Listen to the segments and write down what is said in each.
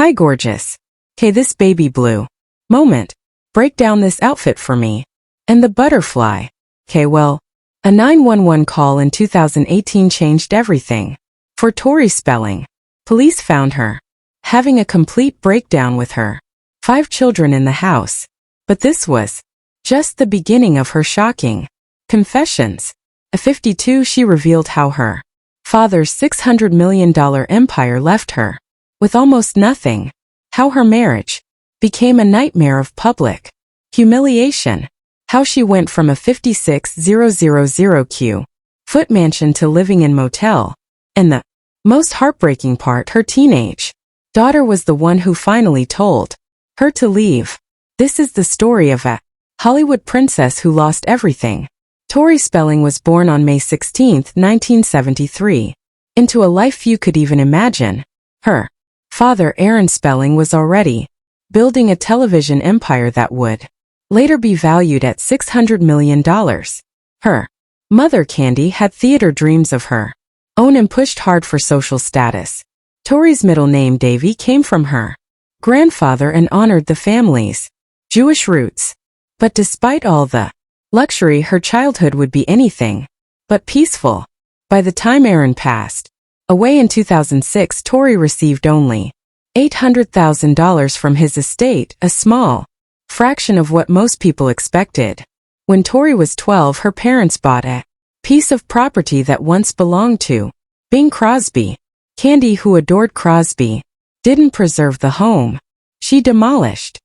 Hi gorgeous. K this baby blue. Moment. Break down this outfit for me. And the butterfly. K well, a 911 call in 2018 changed everything. For Tori Spelling. Police found her having a complete breakdown with her 5 children in the house. But this was just the beginning of her shocking confessions. At 52, she revealed how her father's $600 million empire left her with almost nothing, how her marriage became a nightmare of public humiliation, how she went from a 56,000 foot mansion to living in motel, and the most heartbreaking part, her teenage daughter was the one who finally told her to leave. This is the story of a Hollywood princess who lost everything. Tori Spelling was born on May 16, 1973, into a life few could even imagine. Her father, Aaron Spelling, was already building a television empire that would later be valued at $600 million. Her mother, Candy, had theater dreams of her own and pushed hard for social status. Tori's middle name, Davy, came from her grandfather and honored the family's Jewish roots. But despite all the luxury, her childhood would be anything but peaceful. By the time Aaron passed away in 2006, Tori received only $800,000 from his estate, a small fraction of what most people expected. When Tori was 12, her parents bought a piece of property that once belonged to Bing Crosby. Candy, who adored Crosby, didn't preserve the home she demolished.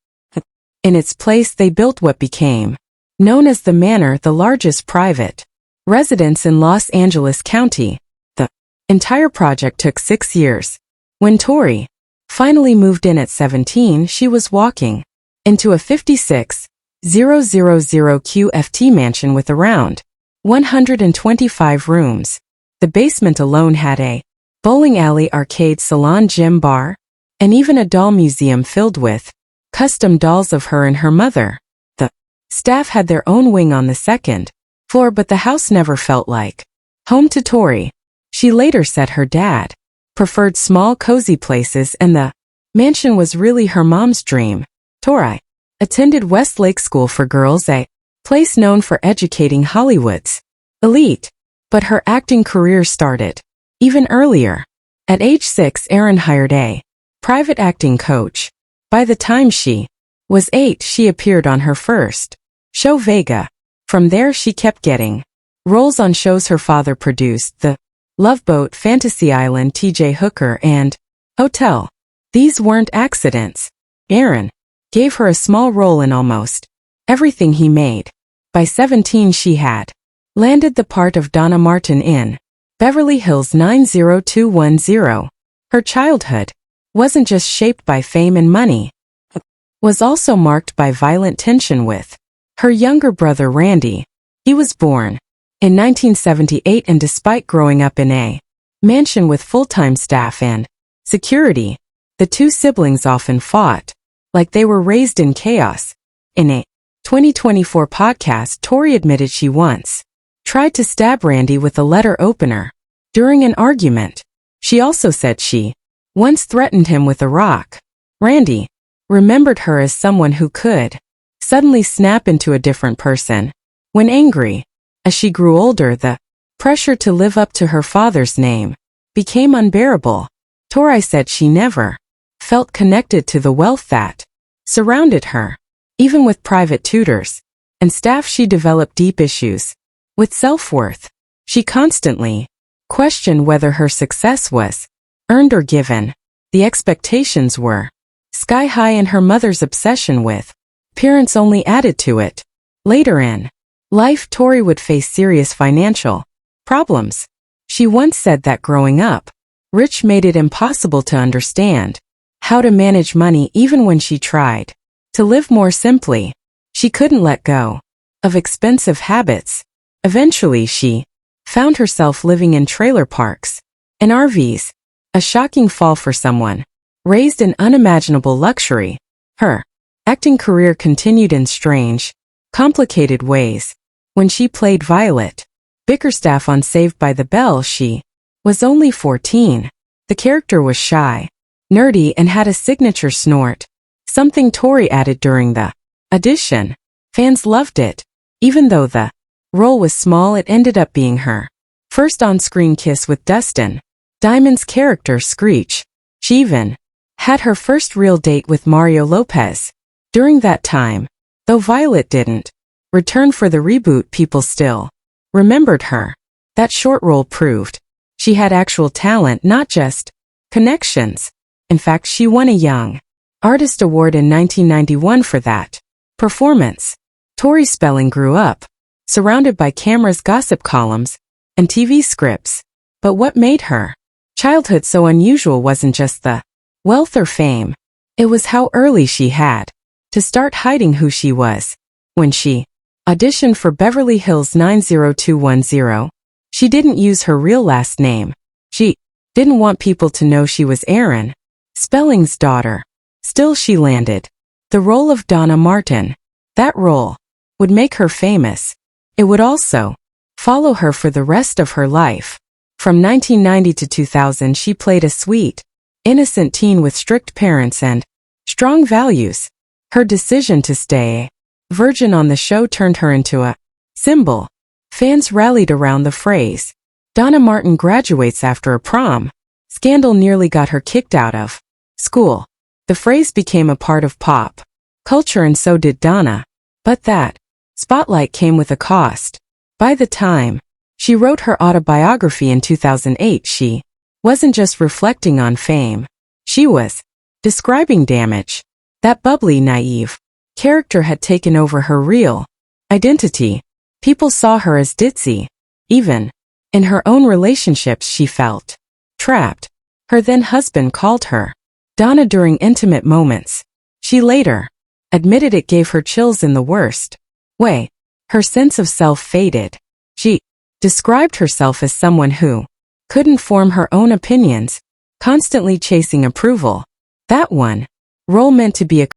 In its place, they built what became known as the Manor, the largest private residence in Los Angeles County. The entire project took 6 years. When Tori finally moved in at 17, she was walking into a 56,000 QFT mansion with around 125 rooms. The basement alone had a bowling alley, arcade, salon, gym, bar, and even a doll museum filled with custom dolls of her and her mother. The staff had their own wing on the second floor, but the house never felt like home to Tori. She later said her dad preferred small, cozy places and the mansion was really her mom's dream. Tori attended Westlake School for Girls, a place known for educating Hollywood's elite, but her acting career started even earlier. At age 6, Aaron hired a private acting coach. By the time she was 8, she appeared on her first show, Vega. From there, she kept getting roles on shows her father produced: The Love Boat, Fantasy Island, T.J. Hooker, and Hotel. These weren't accidents. Aaron gave her a small role in almost everything he made. By 17, she had landed the part of Donna Martin in Beverly Hills 90210. Her childhood wasn't just shaped by fame and money. It was also marked by violent tension with her younger brother Randy. He was born in 1978, and despite growing up in a mansion with full-time staff and security, the two siblings often fought like they were raised in chaos. In a 2024 podcast, Tori admitted she once tried to stab Randy with a letter opener during an argument. She also said she once threatened him with a rock. Randy remembered her as someone who could suddenly snap into a different person when angry. As she grew older, the pressure to live up to her father's name became unbearable. Tori said she never felt connected to the wealth that surrounded her. Even with private tutors and staff, she developed deep issues with self-worth. She constantly questioned whether her success was earned or given. The expectations were sky high, and her mother's obsession with appearance only added to it. Later in life, Tori would face serious financial problems. She once said that growing up rich made it impossible to understand how to manage money. Even when she tried to live more simply, she couldn't let go of expensive habits. Eventually, she found herself living in trailer parks and RVs, a shocking fall for someone raised in unimaginable luxury. Her acting career continued in strange, complicated ways. When she played Violet Bickerstaff on Saved by the Bell, she was only 14. The character was shy, nerdy and had a signature snort, something Tori added during the audition. Fans loved it. Even though the role was small, it ended up being her first on-screen kiss with Dustin Diamond's character Screech. She even had her first real date with Mario Lopez. During that time, though Violet didn't return for the reboot, people still remembered her. That short role proved she had actual talent, not just connections. In fact, she won a Young Artist Award in 1991 for that performance. Tori Spelling grew up surrounded by cameras, gossip columns, and TV scripts. But what made her childhood so unusual wasn't just the wealth or fame. It was how early she had to start hiding who she was. When she auditioned for Beverly Hills 90210, she didn't use her real last name. She didn't want people to know she was Aaron Spelling's daughter. Still, she landed the role of Donna Martin. That role would make her famous. It would also follow her for the rest of her life. From 1990 to 2000, she played a sweet, innocent teen with strict parents and strong values. Her decision to stay a virgin on the show turned her into a symbol. Fans rallied around the phrase, "Donna Martin graduates after a prom." Scandal nearly got her kicked out of school. The phrase became a part of pop culture, and so did Donna. But that spotlight came with a cost. By the time she wrote her autobiography in 2008, she wasn't just reflecting on fame. She was describing damage. That bubbly, naive character had taken over her real identity. People saw her as ditzy. Even in her own relationships, she felt trapped. Her then husband called her Donna during intimate moments. She later admitted it gave her chills in the worst way. Her sense of self faded. She described herself as someone who couldn't form her own opinions, constantly chasing approval. That one role meant to be a